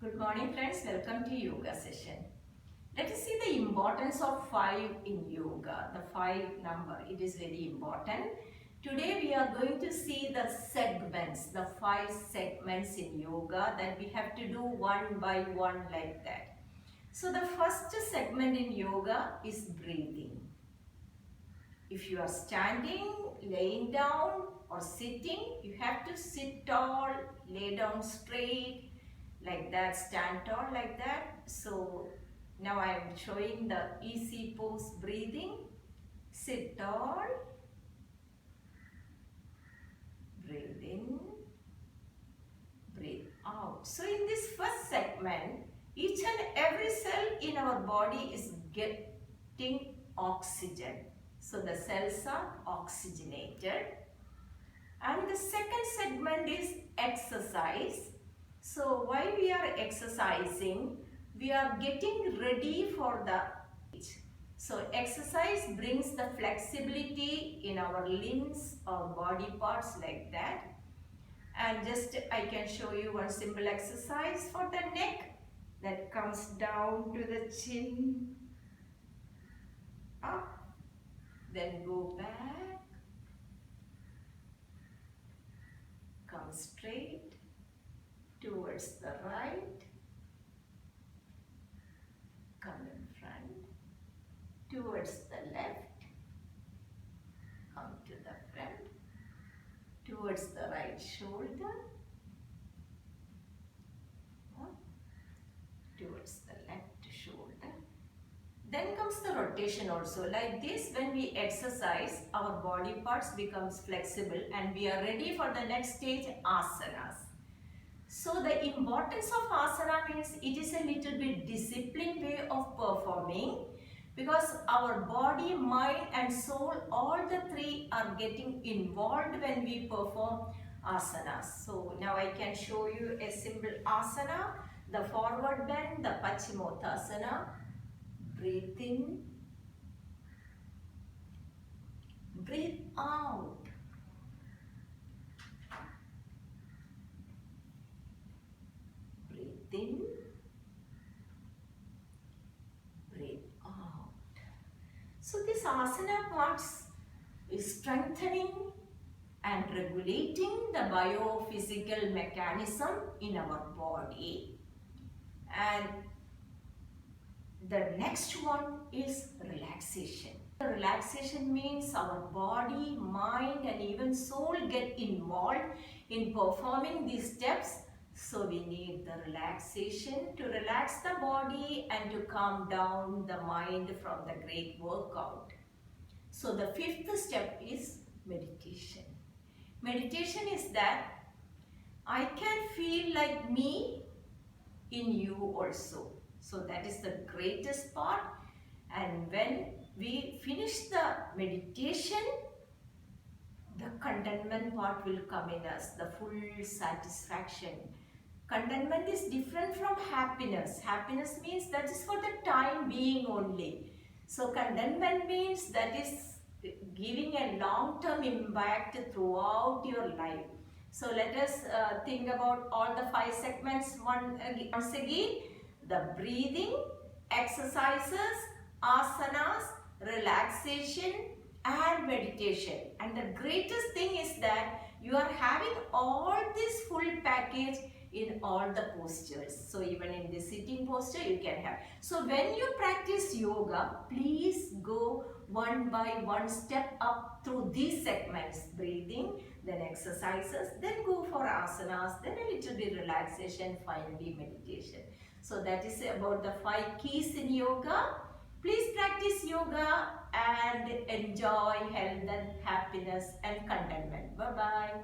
Good morning friends, welcome to yoga session. Let us see the importance of 5 in yoga. The 5 number, it is very important. Today we are going to see the segments, the 5 segments in yoga that we have to do one by one like that. So the first segment in yoga is breathing. If you are standing, laying down or sitting, you have to sit tall, lay down straight, like that, stand tall like that. So now I am showing the easy pose breathing. Sit tall, breathe in, breathe out. So in this first segment, each and every cell in our body is getting oxygen. So the cells are oxygenated. And the second segment is exercise. So while we are exercising, we are getting ready for the stage. So exercise brings the flexibility in our limbs or body parts like that. And just I can show you one simple exercise for the neck that comes down to the chin, up, then go back, come straight, towards the right, come in front, towards the left, come to the front, towards the right shoulder, towards the left shoulder. Then comes the rotation also. Like this, when we exercise, our body parts becomes flexible and we are ready for the next stage, asanas. So the importance of asana means it is a little bit disciplined way of performing, because our body, mind and soul, all the three are getting involved when we perform asanas. So now I can show you a simple asana, the forward bend, the Paschimottanasana. Breathe in, breathe out. Breathe in, breathe out. So this asana parts is strengthening and regulating the biophysical mechanism in our body. And the next one is relaxation. Relaxation means our body, mind and even soul get involved in performing these steps. So we need the relaxation to relax the body and to calm down the mind from the great workout. So the fifth step is meditation. Meditation is that I can feel like me in you also. So that is the greatest part. And when we finish the meditation, the contentment part will come in us, the full satisfaction. Contentment is different from happiness. Happiness means that is for the time being only. So contentment means that is giving a long-term impact throughout your life. So let us think about all the 5 segments once again. The breathing, exercises, asanas, relaxation and meditation. And the greatest thing is that you are having all this full package in all the postures. So even in the sitting posture you can have. So when you practice yoga, please go one by one step up through these segments. Breathing, then exercises, then go for asanas, then a little bit relaxation, finally meditation. So that is about the 5 keys in yoga. Please practice yoga and enjoy health and happiness and contentment. Bye-bye.